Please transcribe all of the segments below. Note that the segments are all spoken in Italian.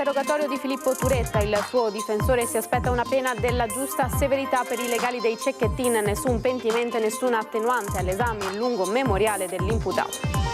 L'interrogatorio di Filippo Turetta, il suo difensore si aspetta una pena della giusta severità per i legali dei Cecchettin, nessun pentimento e nessuna attenuante all'esame il lungo memoriale dell'imputato.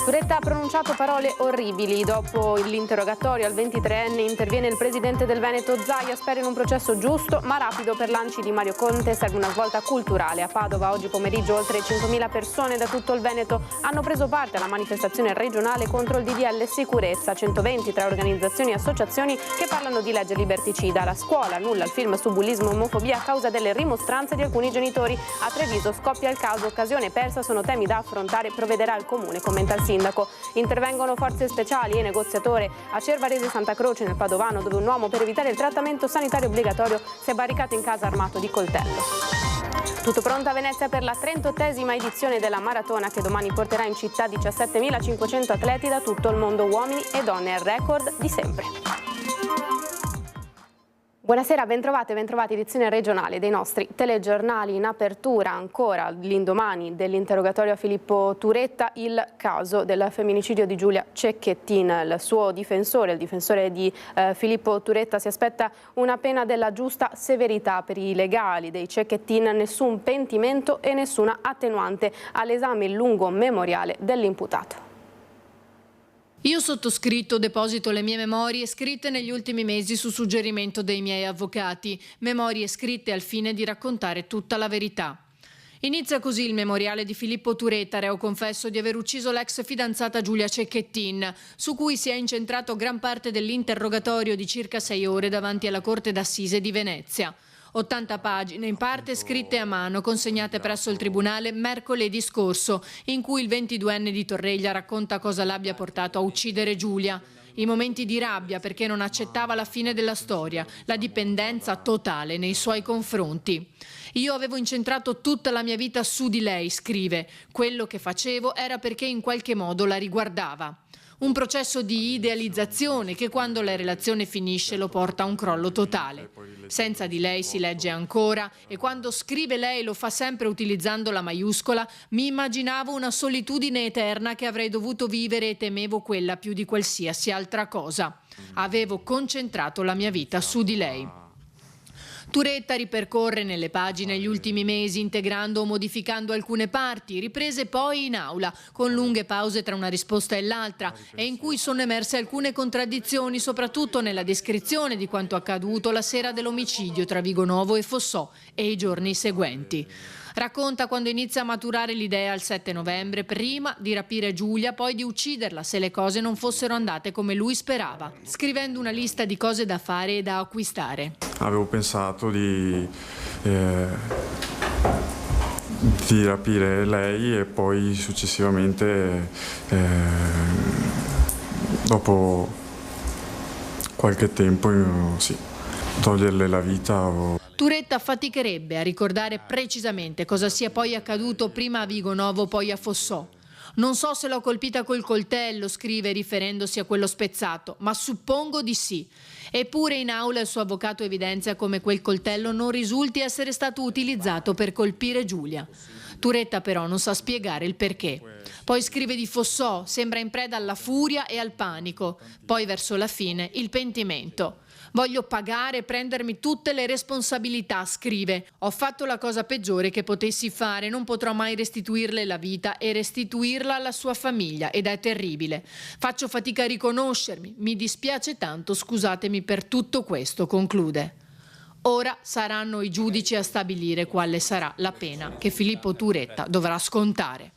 Turetta ha pronunciato parole orribili. Dopo l'interrogatorio al 23enne interviene il presidente del Veneto Zaia, spera in un processo giusto ma rapido per l'ANCI di Mario Conte, serve una svolta culturale. A Padova oggi pomeriggio oltre 5.000 persone da tutto il Veneto hanno preso parte alla manifestazione regionale contro il DDL Sicurezza, 120 tra organizzazioni e associazioni che parlano di legge liberticida. La scuola annulla il film su bullismo e omofobia a causa delle rimostranze di alcuni genitori. A Treviso scoppia il caso, occasione persa, sono temi da affrontare, provvederà il comune, commenta il sindaco. Intervengono forze speciali e negoziatore a Cervarese Santa Croce nel Padovano, dove un uomo per evitare il trattamento sanitario obbligatorio si è barricato in casa armato di coltello. Tutto pronto a Venezia per la 38esima edizione della maratona che domani porterà in città 17.500 atleti da tutto il mondo, uomini e donne, il record di sempre. Buonasera, bentrovate, edizione regionale dei nostri telegiornali. In apertura ancora l'indomani dell'interrogatorio a Filippo Turetta, il caso del femminicidio di Giulia Cecchettin. Il suo difensore, il difensore di Filippo Turetta, si aspetta una pena della giusta severità per i legali dei Cecchettin, nessun pentimento e nessuna attenuante all'esame il lungo memoriale dell'imputato. Io sottoscritto deposito le mie memorie scritte negli ultimi mesi su suggerimento dei miei avvocati, memorie scritte al fine di raccontare tutta la verità. Inizia così il memoriale di Filippo Turetta, reo confesso di aver ucciso l'ex fidanzata Giulia Cecchettin, su cui si è incentrato gran parte dell'interrogatorio di circa 6 ore davanti alla Corte d'Assise di Venezia. 80 pagine, in parte scritte a mano, consegnate presso il Tribunale mercoledì scorso, in cui il 22enne di Torreglia racconta cosa l'abbia portato a uccidere Giulia. I momenti di rabbia perché non accettava la fine della storia, la dipendenza totale nei suoi confronti. Io avevo incentrato tutta la mia vita su di lei, scrive. Quello che facevo era perché in qualche modo la riguardava. Un processo di idealizzazione che quando la relazione finisce lo porta a un crollo totale. Senza di lei si legge ancora e quando scrive lei lo fa sempre utilizzando la maiuscola, mi immaginavo una solitudine eterna che avrei dovuto vivere e temevo quella più di qualsiasi altra cosa. Avevo concentrato la mia vita su di lei. Turetta ripercorre nelle pagine gli ultimi mesi, integrando o modificando alcune parti, riprese poi in aula, con lunghe pause tra una risposta e l'altra, e in cui sono emerse alcune contraddizioni, soprattutto nella descrizione di quanto accaduto la sera dell'omicidio tra Vigonovo e Fossò e i giorni seguenti. Racconta quando inizia a maturare l'idea il 7 novembre, prima di rapire Giulia, poi di ucciderla se le cose non fossero andate come lui sperava, scrivendo una lista di cose da fare e da acquistare. Avevo pensato di rapire lei e poi successivamente, dopo qualche tempo, toglierle la vita. Turetta faticherebbe a ricordare precisamente cosa sia poi accaduto prima a Vigonovo, poi a Fossò. Non so se l'ho colpita col coltello, scrive riferendosi a quello spezzato, ma suppongo di sì. Eppure in aula il suo avvocato evidenzia come quel coltello non risulti essere stato utilizzato per colpire Giulia. Turetta però non sa spiegare il perché. Poi scrive di Fossò, sembra in preda alla furia e al panico. Poi verso la fine il pentimento. Voglio pagare e prendermi tutte le responsabilità, scrive. Ho fatto la cosa peggiore che potessi fare, non potrò mai restituirle la vita e restituirla alla sua famiglia ed è terribile. Faccio fatica a riconoscermi, mi dispiace tanto, scusatemi per tutto questo, conclude. Ora saranno i giudici a stabilire quale sarà la pena che Filippo Turetta dovrà scontare.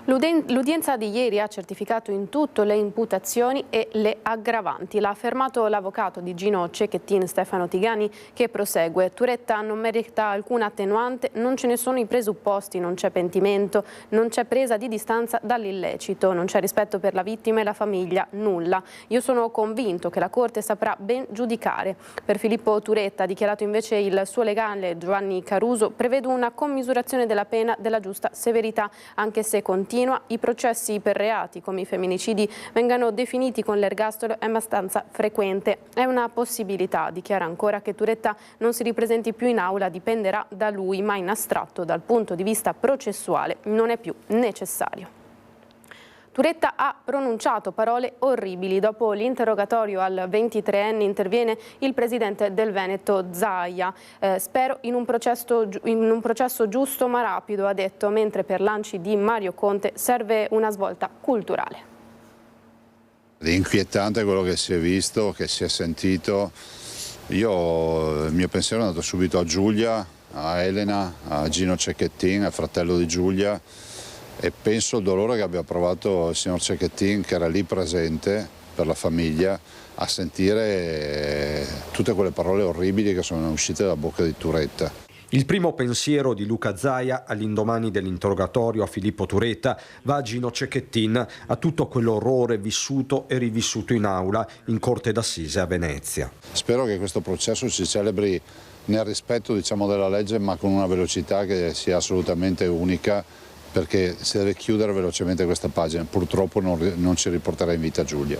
L'udienza di ieri ha certificato in tutto le imputazioni e le aggravanti. L'ha affermato l'avvocato di Gino Cecchettin, Stefano Tigani, che prosegue. Turetta non merita alcuna attenuante, non ce ne sono i presupposti, non c'è pentimento, non c'è presa di distanza dall'illecito, non c'è rispetto per la vittima e la famiglia, nulla. Io sono convinto che la Corte saprà ben giudicare. Per Filippo Turetta, ha dichiarato invece il suo legale Giovanni Caruso, prevedo una commisurazione della pena della giusta severità, anche se continua. I processi per reati come i femminicidi vengano definiti con l'ergastolo è abbastanza frequente. È una possibilità, dichiara ancora, che Turetta non si ripresenti più in aula, dipenderà da lui, ma in astratto dal punto di vista processuale non è più necessario. Turetta ha pronunciato parole orribili. Dopo l'interrogatorio al 23enne interviene il presidente del Veneto Zaia. Spero in un processo giusto ma rapido, ha detto, mentre per l'ANCI di Mario Conte serve una svolta culturale. È inquietante quello che si è visto, che si è sentito. Il mio pensiero è andato subito a Giulia, a Elena, a Gino Cecchettin, al fratello di Giulia, e penso al dolore che abbia provato il signor Cecchettin, che era lì presente per la famiglia, a sentire tutte quelle parole orribili che sono uscite dalla bocca di Turetta. Il primo pensiero di Luca Zaia all'indomani dell'interrogatorio a Filippo Turetta va a Gino Cecchettin, a tutto quell'orrore vissuto e rivissuto in aula in Corte d'Assise a Venezia. Spero che questo processo si celebri nel rispetto, della legge, ma con una velocità che sia assolutamente unica, perché si deve chiudere velocemente questa pagina. Purtroppo non ci riporterà in vita Giulia.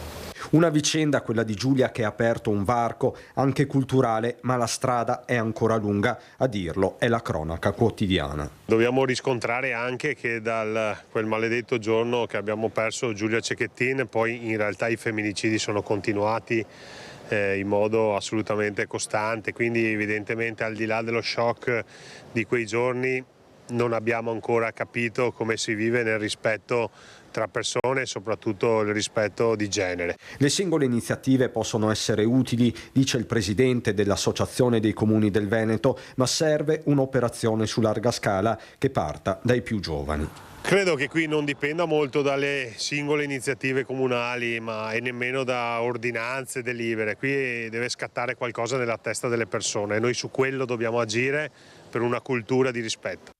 Una vicenda, quella di Giulia, che ha aperto un varco anche culturale, ma la strada è ancora lunga, a dirlo è la cronaca quotidiana. Dobbiamo riscontrare anche che da quel maledetto giorno che abbiamo perso Giulia Cecchettin, poi in realtà i femminicidi sono continuati in modo assolutamente costante, quindi evidentemente al di là dello shock di quei giorni non abbiamo ancora capito come si vive nel rispetto tra persone e soprattutto il rispetto di genere. Le singole iniziative possono essere utili, dice il presidente dell'Associazione dei Comuni del Veneto, ma serve un'operazione su larga scala che parta dai più giovani. Credo che qui non dipenda molto dalle singole iniziative comunali, e nemmeno da ordinanze, delibere. Qui deve scattare qualcosa nella testa delle persone e noi su quello dobbiamo agire per una cultura di rispetto.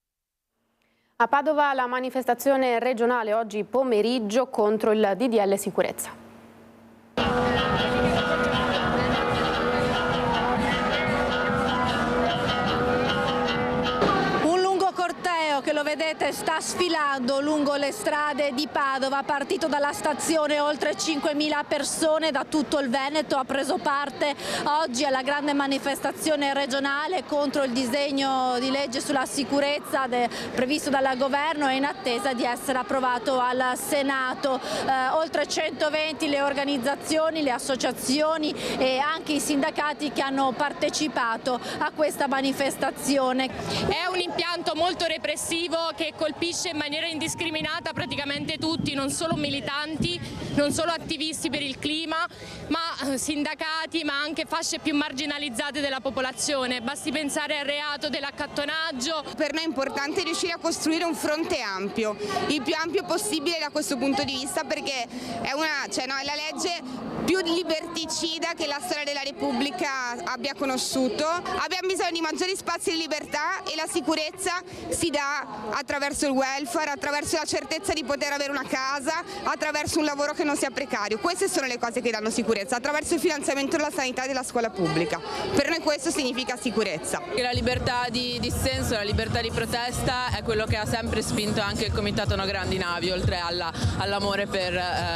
A Padova la manifestazione regionale oggi pomeriggio contro il DDL sicurezza. Che lo vedete sta sfilando lungo le strade di Padova, partito dalla stazione oltre 5.000 persone da tutto il Veneto, ha preso parte oggi alla grande manifestazione regionale contro il disegno di legge sulla sicurezza previsto dal governo e in attesa di essere approvato al Senato. Oltre 120 le organizzazioni, le associazioni e anche i sindacati che hanno partecipato a questa manifestazione. È un impianto molto repressivo che colpisce in maniera indiscriminata praticamente tutti, non solo militanti, non solo attivisti per il clima, ma sindacati, ma anche fasce più marginalizzate della popolazione. Basti pensare al reato dell'accattonaggio. Per noi è importante riuscire a costruire un fronte ampio, il più ampio possibile da questo punto di vista, perché è la legge più liberticida che la storia della Repubblica abbia conosciuto. Abbiamo bisogno di maggiori spazi di libertà e la sicurezza si dà attraverso il welfare, attraverso la certezza di poter avere una casa, attraverso un lavoro che non sia precario. Queste sono le cose che danno sicurezza, attraverso il finanziamento della sanità e della scuola pubblica. Per noi questo significa sicurezza. La libertà di dissenso, la libertà di protesta è quello che ha sempre spinto anche il Comitato No Grandi Navi, oltre all'amore per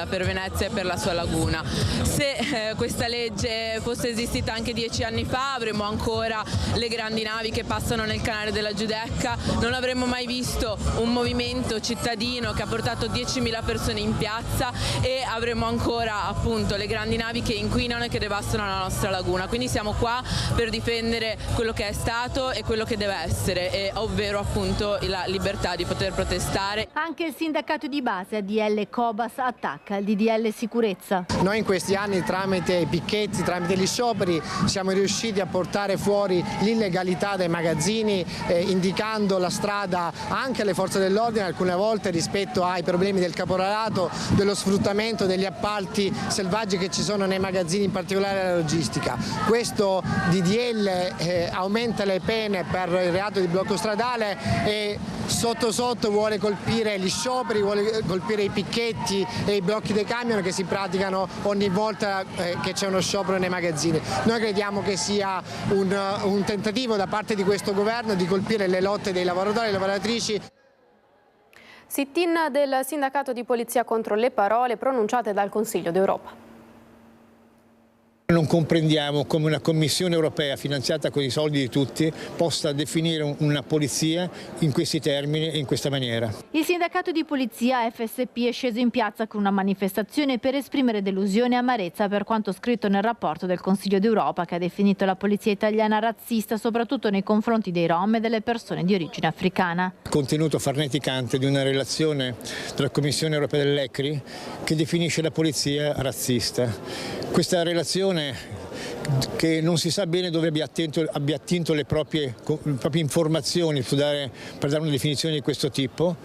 Venezia e per la sua laguna. Se questa legge fosse esistita anche 10 anni fa, avremmo ancora le grandi navi che passano nel canale della Giudecca, non avremmo mai visto un movimento cittadino che ha portato 10.000 persone in piazza e avremmo ancora appunto le grandi navi che inquinano e che devastano la nostra laguna. Quindi siamo qua per difendere quello che è stato e quello che deve essere, ovvero appunto la libertà di poter protestare. Anche il sindacato di base ADL Cobas attacca il DDL sicurezza. Noi in questi anni tramite i picchetti, tramite gli scioperi siamo riusciti a portare fuori l'illegalità dei magazzini, indicando la strada anche alle forze dell'ordine alcune volte rispetto ai problemi del caporalato, dello sfruttamento, degli appalti selvaggi che ci sono nei magazzini, in particolare la logistica. Questo DDL aumenta le pene per il reato di blocco stradale e sotto sotto vuole colpire gli scioperi, vuole colpire i picchetti e i blocchi dei camion che si praticano ogni volta che c'è uno sciopero nei magazzini. Noi crediamo che sia un tentativo da parte di questo governo di colpire le lotte dei lavoratori e delle lavoratrici. Sit-in del sindacato di polizia contro le parole pronunciate dal Consiglio d'Europa. Non comprendiamo come una Commissione europea finanziata con i soldi di tutti possa definire una polizia in questi termini e in questa maniera. Il sindacato di polizia FSP è sceso in piazza con una manifestazione per esprimere delusione e amarezza per quanto scritto nel rapporto del Consiglio d'Europa, che ha definito la polizia italiana razzista soprattutto nei confronti dei Rom e delle persone di origine africana. Contenuto farneticante di una relazione della Commissione europea dell'ECRI che definisce la polizia razzista. Questa relazione che non si sa bene dove abbia attinto le proprie informazioni per dare una definizione di questo tipo,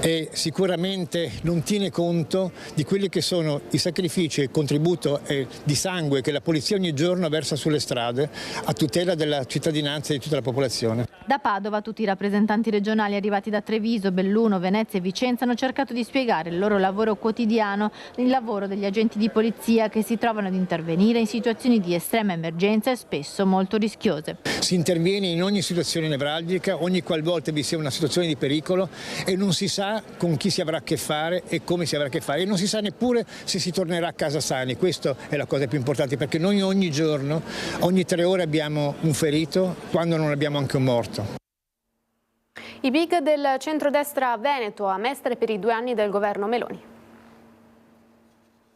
e sicuramente non tiene conto di quelli che sono i sacrifici e il contributo di sangue che la polizia ogni giorno versa sulle strade a tutela della cittadinanza e di tutta la popolazione. Da Padova tutti i rappresentanti regionali arrivati da Treviso, Belluno, Venezia e Vicenza hanno cercato di spiegare il loro lavoro quotidiano, il lavoro degli agenti di polizia che si trovano ad intervenire in situazioni di estrema emergenza e spesso molto rischiose. Si interviene in ogni situazione nevralgica, ogni qualvolta vi sia una situazione di pericolo, e non si sa con chi si avrà a che fare e come si avrà a che fare, e non si sa neppure se si tornerà a casa sani. Questa è la cosa più importante, perché noi ogni giorno, ogni 3 ore abbiamo un ferito, quando non abbiamo anche un morto. I big del centrodestra veneto a Mestre per i 2 anni del governo Meloni.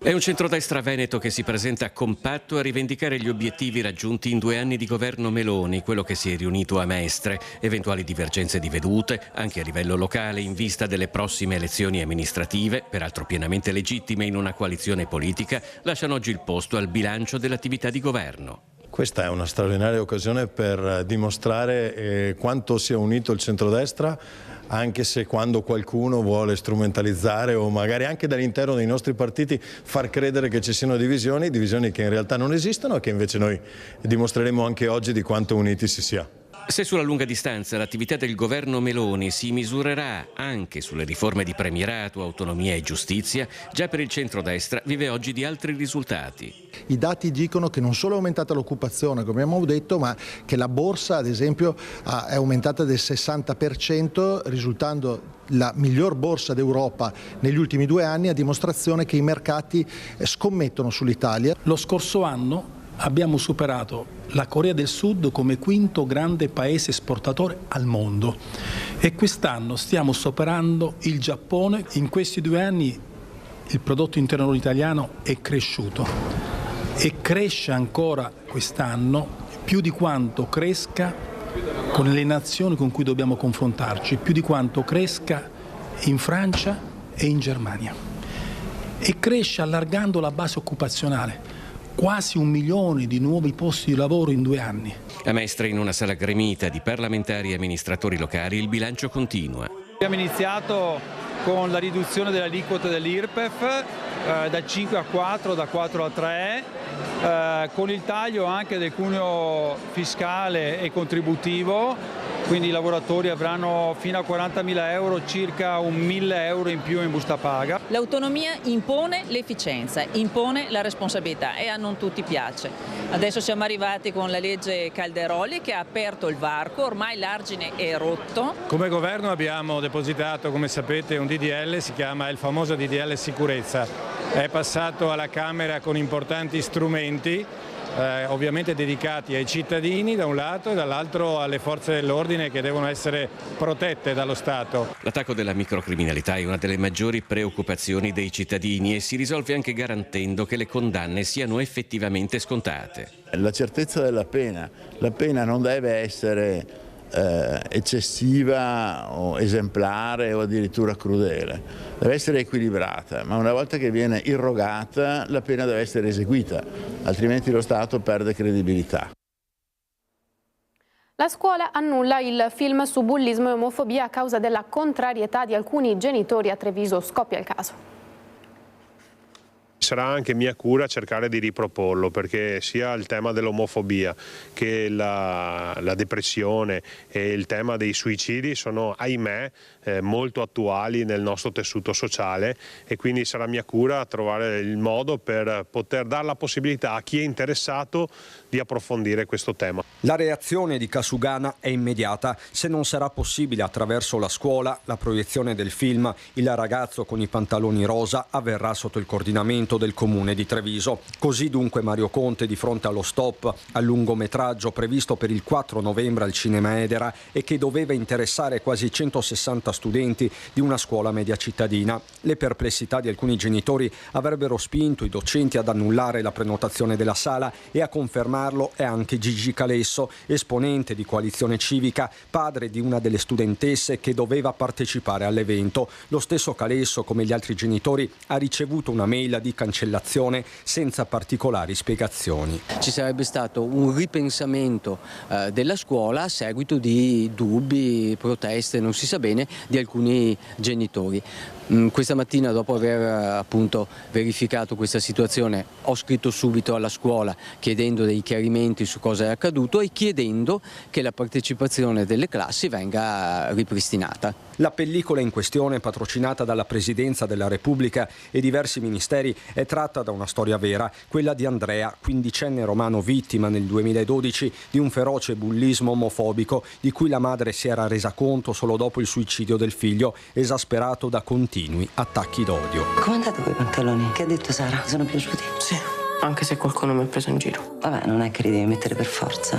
È un centrodestra veneto che si presenta compatto a rivendicare gli obiettivi raggiunti in 2 anni di governo Meloni, quello che si è riunito a Mestre. Eventuali divergenze di vedute, anche a livello locale, in vista delle prossime elezioni amministrative, peraltro pienamente legittime in una coalizione politica, lasciano oggi il posto al bilancio dell'attività di governo. Questa è una straordinaria occasione per dimostrare quanto sia unito il centrodestra, anche se quando qualcuno vuole strumentalizzare o magari anche dall'interno dei nostri partiti far credere che ci siano divisioni che in realtà non esistono e che invece noi dimostreremo anche oggi di quanto uniti si sia. Se sulla lunga distanza l'attività del governo Meloni si misurerà anche sulle riforme di premierato, autonomia e giustizia, già per il centrodestra vive oggi di altri risultati. I dati dicono che non solo è aumentata l'occupazione, come abbiamo detto, ma che la borsa, ad esempio, è aumentata del 60%, risultando la miglior borsa d'Europa negli ultimi 2 anni, a dimostrazione che i mercati scommettono sull'Italia. Lo scorso anno abbiamo superato la Corea del Sud come 5° grande paese esportatore al mondo e quest'anno stiamo superando il Giappone. In questi 2 anni il prodotto interno lordo italiano è cresciuto e cresce ancora quest'anno più di quanto cresca con le nazioni con cui dobbiamo confrontarci, più di quanto cresca in Francia e in Germania, e cresce allargando la base occupazionale. Quasi 1 milione di nuovi posti di lavoro in 2 anni. A Mestre, in una sala gremita di parlamentari e amministratori locali, il bilancio continua. Abbiamo iniziato con la riduzione delle aliquote dell'IRPEF da 5 a 4, da 4 a 3, con il taglio anche del cuneo fiscale e contributivo, quindi i lavoratori avranno fino a 40.000 euro, circa 1.000 euro in più in busta paga. L'autonomia impone l'efficienza, impone la responsabilità e a non tutti piace. Adesso siamo arrivati con la legge Calderoli che ha aperto il varco, ormai l'argine è rotto. Come governo abbiamo depositato, come sapete, un DDL, si chiama il famoso DDL sicurezza. È passato alla Camera con importanti strumenti, ovviamente dedicati ai cittadini da un lato e dall'altro alle forze dell'ordine che devono essere protette dallo Stato. L'attacco della microcriminalità è una delle maggiori preoccupazioni dei cittadini e si risolve anche garantendo che le condanne siano effettivamente scontate. La certezza della pena. La pena non deve essere eccessiva o esemplare o addirittura crudele, deve essere equilibrata, ma una volta che viene irrogata la pena deve essere eseguita, altrimenti lo Stato perde credibilità. La scuola annulla il film su bullismo e omofobia a causa della contrarietà di alcuni genitori a Treviso. Scoppia il caso. Sarà anche mia cura cercare di riproporlo, perché sia il tema dell'omofobia che la depressione e il tema dei suicidi sono, ahimè, molto attuali nel nostro tessuto sociale, e quindi sarà mia cura trovare il modo per poter dare la possibilità a chi è interessato di approfondire questo tema. La reazione di Casugana è immediata. Se non sarà possibile attraverso la scuola, la proiezione del film Il ragazzo con i pantaloni rosa avverrà sotto il coordinamento regolamento del Comune di Treviso. Così dunque Mario Conte di fronte allo stop al lungometraggio previsto per il 4 novembre al Cinema Edera e che doveva interessare quasi 160 studenti di una scuola media cittadina. Le perplessità di alcuni genitori avrebbero spinto i docenti ad annullare la prenotazione della sala, e a confermarlo è anche Gigi Calesso, esponente di Coalizione Civica, padre di una delle studentesse che doveva partecipare all'evento. Lo stesso Calesso, come gli altri genitori, ha ricevuto una mail di cancellazione senza particolari spiegazioni. Ci sarebbe stato un ripensamento della scuola a seguito di dubbi, proteste, non si sa bene, di alcuni genitori. Questa mattina, dopo aver appunto verificato questa situazione, ho scritto subito alla scuola chiedendo dei chiarimenti su cosa è accaduto e chiedendo che la partecipazione delle classi venga ripristinata. La pellicola in questione, patrocinata dalla Presidenza della Repubblica e diversi ministeri, è tratta da una storia vera, quella di Andrea, quindicenne romano vittima nel 2012 di un feroce bullismo omofobico di cui la madre si era resa conto solo dopo il suicidio del figlio, esasperato da continui attacchi d'odio. Com'è andato con i pantaloni? Che ha detto Sara? Sono piaciuti? Sì, anche se qualcuno mi ha preso in giro. Vabbè, non è che li devi mettere per forza.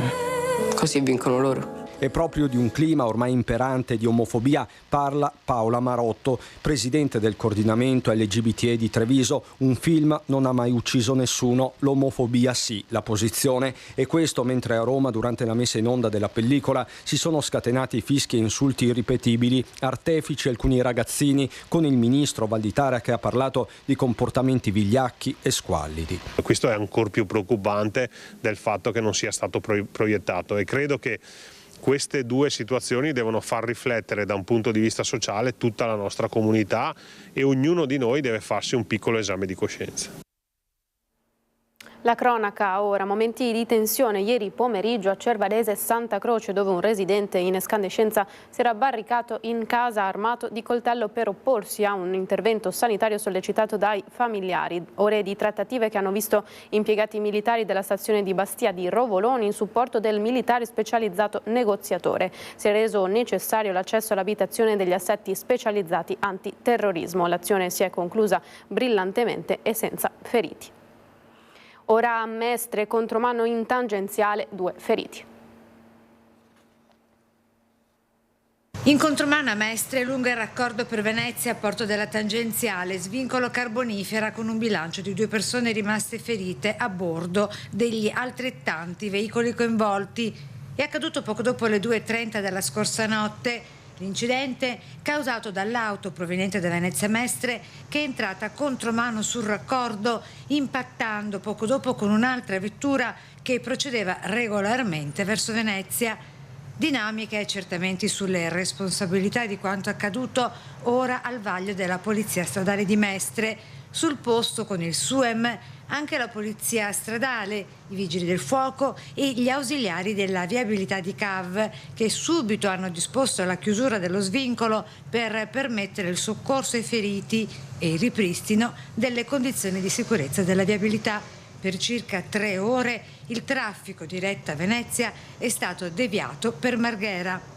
Così vincono loro. E proprio di un clima ormai imperante di omofobia parla Paola Marotto, presidente del coordinamento LGBTE di Treviso. Un film non ha mai ucciso nessuno, l'omofobia sì, la posizione. E questo mentre a Roma, durante la messa in onda della pellicola, si sono scatenati fischi e insulti irripetibili, artefici alcuni ragazzini, con il ministro Valditara che ha parlato di comportamenti vigliacchi e squallidi. Questo è ancora più preoccupante del fatto che non sia stato proiettato, e credo che queste due situazioni devono far riflettere da un punto di vista sociale tutta la nostra comunità, e ognuno di noi deve farsi un piccolo esame di coscienza. La cronaca ora, momenti di tensione ieri pomeriggio a Cervarese Santa Croce, dove un residente in escandescenza si era barricato in casa armato di coltello per opporsi a un intervento sanitario sollecitato dai familiari. Ore di trattative che hanno visto impiegati militari della stazione di Bastia di Rovoloni in supporto del militare specializzato negoziatore. Si è reso necessario l'accesso all'abitazione degli assetti specializzati antiterrorismo. L'azione si è conclusa brillantemente e senza feriti. Ora a Mestre, contromano in tangenziale, 2 feriti. In contromano a Mestre, lungo il raccordo per Venezia a Porto della Tangenziale, svincolo carbonifera con un bilancio di 2 persone rimaste ferite a bordo degli altrettanti veicoli coinvolti. È accaduto poco dopo le 2:30 della scorsa notte. L'incidente causato dall'auto proveniente da Venezia Mestre che è entrata contromano sul raccordo, impattando poco dopo con un'altra vettura che procedeva regolarmente verso Venezia. Dinamiche certamente sulle responsabilità di quanto accaduto ora al vaglio della Polizia Stradale di Mestre. Sul posto con il SUEM anche la Polizia Stradale, i Vigili del Fuoco e gli ausiliari della viabilità di CAV, che subito hanno disposto la chiusura dello svincolo per permettere il soccorso ai feriti e il ripristino delle condizioni di sicurezza della viabilità. Per circa 3 ore il traffico diretto a Venezia è stato deviato per Marghera.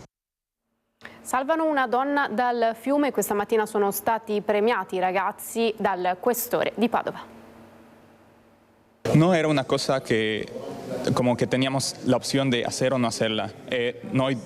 Salvano una donna dal fiume. Questa mattina sono stati premiati i ragazzi dal questore di Padova. No era una cosa que como que teníamos la opción de hacer o no hacerla e noi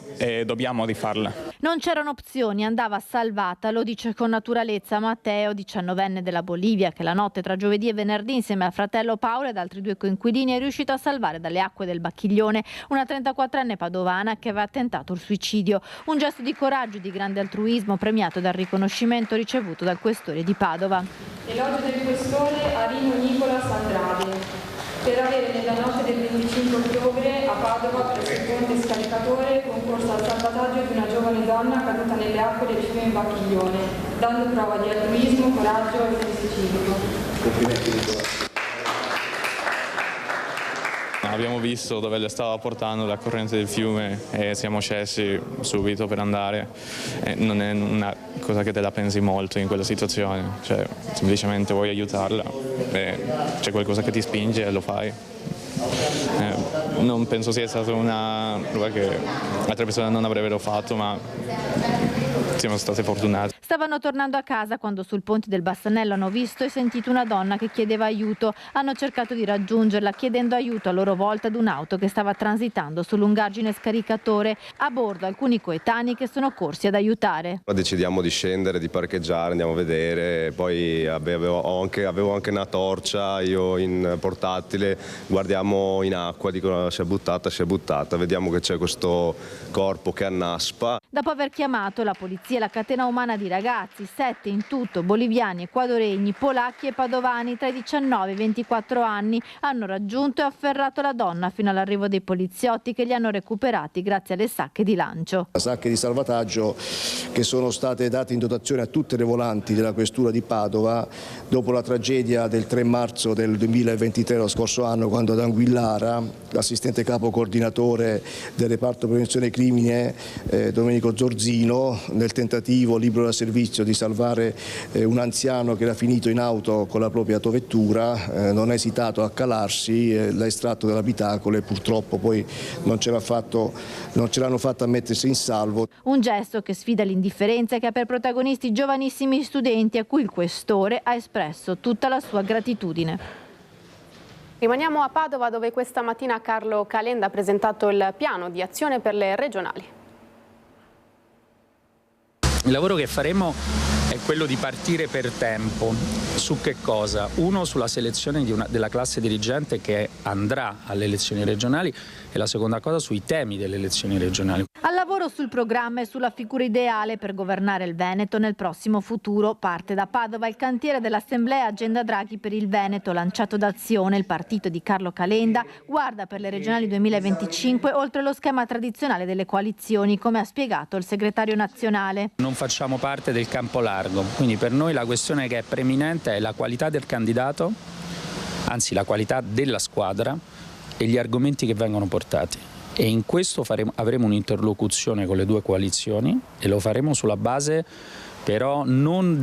dobbiamo di farla. Non c'erano opzioni, andava salvata, lo dice con naturalezza Matteo, 19enne della Bolivia, che la notte tra giovedì e venerdì insieme al fratello Paolo ed altri 2 coinquilini è riuscito a salvare dalle acque del Bacchiglione una 34enne padovana che aveva tentato il suicidio. Un gesto di coraggio e di grande altruismo premiato dal riconoscimento ricevuto dal questore di Padova. Elogio del questore a Rino Nicola Sandrade per avere nella notte del 25 ottobre a Padova presso il ponte scaricatore concorso al salvataggio di una giovane donna caduta nelle acque del fiume Bacchiglione, dando prova di altruismo, coraggio e senso civico. Complimenti Nicola. Abbiamo visto dove le stava portando la corrente del fiume e siamo scesi subito per andare. Non è una cosa che te la pensi molto in quella situazione, cioè semplicemente vuoi aiutarla, c'è qualcosa che ti spinge e lo fai. Non penso sia stata una roba che altre persone non avrebbero fatto, ma siamo state fortunati. Stavano tornando a casa quando sul ponte del Bassanello hanno visto e sentito una donna che chiedeva aiuto. Hanno cercato di raggiungerla chiedendo aiuto a loro volta ad un'auto che stava transitando su lungaggine scaricatore. A bordo alcuni coetanei che sono corsi ad aiutare. Decidiamo di scendere, di parcheggiare, andiamo a vedere, poi avevo anche una torcia, io in portatile, guardiamo in acqua, dicono si è buttata, vediamo che c'è questo corpo che annaspa. Dopo aver chiamato la polizia e la catena umana di ragazzi, 7 in tutto, boliviani, ecuadoregni, polacchi e padovani tra i 19 e i 24 anni, hanno raggiunto e afferrato la donna fino all'arrivo dei poliziotti che li hanno recuperati grazie alle sacche di lancio. Sacche di salvataggio che sono state date in dotazione a tutte le volanti della questura di Padova dopo la tragedia del 3 marzo del 2023, lo scorso anno, quando ad Anguillara l'assistente capo coordinatore del reparto prevenzione crimine Domenico Zorzino, nel tentativo libero da servizio di salvare un anziano che era finito in auto con la propria autovettura, non ha esitato a calarsi, l'ha estratto dall'abitacolo e purtroppo poi non ce l'hanno fatta a mettersi in salvo. Un gesto che sfida l'indifferenza e che ha per protagonisti giovanissimi studenti a cui il questore ha espresso tutta la sua gratitudine. Rimaniamo a Padova, dove questa mattina Carlo Calenda ha presentato il piano di azione per le regionali. Il lavoro che faremo è quello di partire per tempo. Su che cosa? Uno, sulla selezione della classe dirigente che andrà alle elezioni regionali, e la seconda cosa sui temi delle elezioni regionali. Al lavoro sul programma e sulla figura ideale per governare il Veneto nel prossimo futuro. Parte da Padova il cantiere dell'Assemblea Agenda Draghi per il Veneto, lanciato da Azione, il partito di Carlo Calenda, guarda per le regionali 2025 oltre lo schema tradizionale delle coalizioni, come ha spiegato il segretario nazionale. Non facciamo parte del campo largo, quindi per noi la questione che è preminente è la qualità del candidato, anzi la qualità della squadra e gli argomenti che vengono portati. E in questo avremo un'interlocuzione con le due coalizioni e lo faremo sulla base però non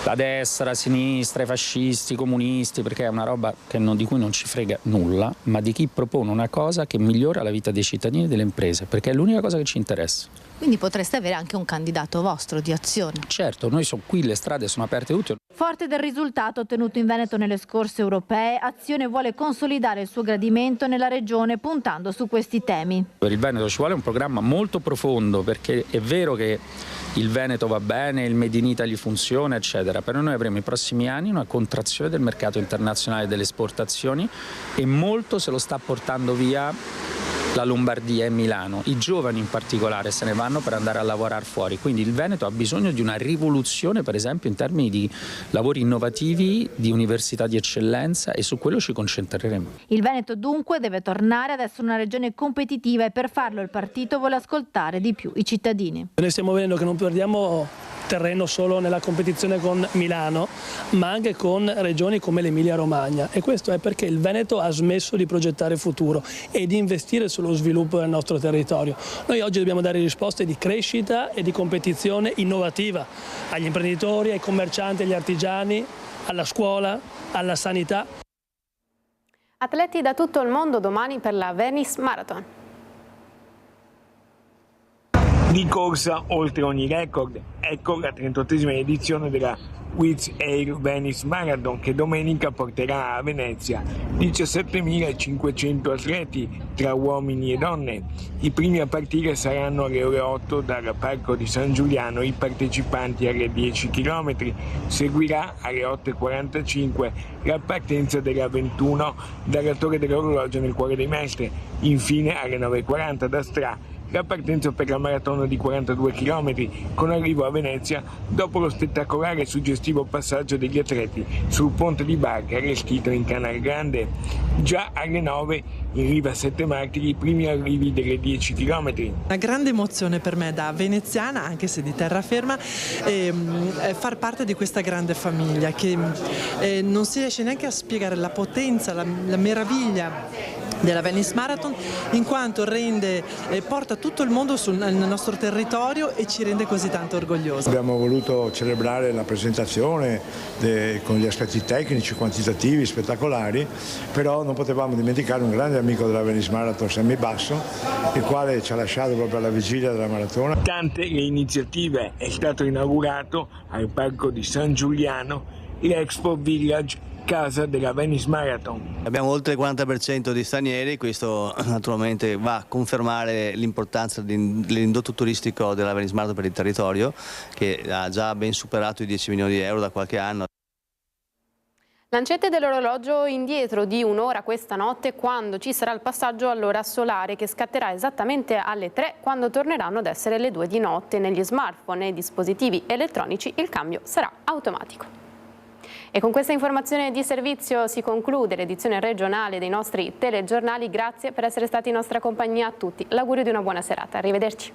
la destra, la sinistra, i fascisti, i comunisti, perché è una roba di cui non ci frega nulla, ma di chi propone una cosa che migliora la vita dei cittadini e delle imprese, perché è l'unica cosa che ci interessa. Quindi potreste avere anche un candidato vostro di Azione. Certo, noi qui le strade sono aperte tutte. Forte del risultato ottenuto in Veneto nelle scorse europee, Azione vuole consolidare il suo gradimento nella regione puntando su questi temi. Per il Veneto ci vuole un programma molto profondo, perché è vero che il Veneto va bene, il Made in Italy funziona, eccetera, però noi avremo nei prossimi anni una contrazione del mercato internazionale delle esportazioni e molto se lo sta portando via la Lombardia e Milano. I giovani in particolare se ne vanno per andare a lavorare fuori, quindi il Veneto ha bisogno di una rivoluzione, per esempio in termini di lavori innovativi, di università di eccellenza, e su quello ci concentreremo. Il Veneto dunque deve tornare ad essere una regione competitiva e per farlo il partito vuole ascoltare di più i cittadini. Noi stiamo vedendo che non perdiamo terreno solo nella competizione con Milano, ma anche con regioni come l'Emilia Romagna, e questo è perché il Veneto ha smesso di progettare futuro e di investire sullo sviluppo del nostro territorio. Noi oggi dobbiamo dare risposte di crescita e di competizione innovativa agli imprenditori, ai commercianti, agli artigiani, alla scuola, alla sanità. Atleti da tutto il mondo domani per la Venice Marathon. Di corsa oltre ogni record, ecco la 38esima edizione della Wizz Air Venice Marathon, che domenica porterà a Venezia 17.500 atleti tra uomini e donne. I primi a partire saranno alle ore 8 dal Parco di San Giuliano, i partecipanti alle 10 km. Seguirà alle 8.45 la partenza della 21 dalla Torre dell'Orologio nel Cuore dei Mestre. Infine alle 9.40 da Stra la partenza per la maratona di 42 km, con arrivo a Venezia dopo lo spettacolare e suggestivo passaggio degli atleti sul ponte di barca allestito in Canal Grande. Già alle 9 in riva a Sette Martiri i primi arrivi delle 10 km. Una grande emozione per me da veneziana, anche se di terraferma, far parte di questa grande famiglia che non si riesce neanche a spiegare la potenza, la meraviglia della Venice Marathon, in quanto porta tutto il mondo nel nostro territorio e ci rende così tanto orgogliosi. Abbiamo voluto celebrare la presentazione con gli aspetti tecnici, quantitativi, spettacolari, però non potevamo dimenticare un grande amico della Venice Marathon, Sammy Basso, il quale ci ha lasciato proprio alla vigilia della maratona. Tante le iniziative, è stato inaugurato al Parco di San Giuliano l'Expo Village, casa della Venice Marathon. Abbiamo oltre il 40% di stranieri, questo naturalmente va a confermare l'importanza dell'indotto turistico della Venice Marathon per il territorio, che ha già ben superato i 10 milioni di euro da qualche anno. Lancette dell'orologio indietro di un'ora questa notte quando ci sarà il passaggio all'ora solare che scatterà esattamente alle 3 quando torneranno ad essere le 2 di notte. Negli smartphone e dispositivi elettronici il cambio sarà automatico. E con questa informazione di servizio si conclude l'edizione regionale dei nostri telegiornali. Grazie per essere stati in nostra compagnia a tutti. L'augurio di una buona serata. Arrivederci.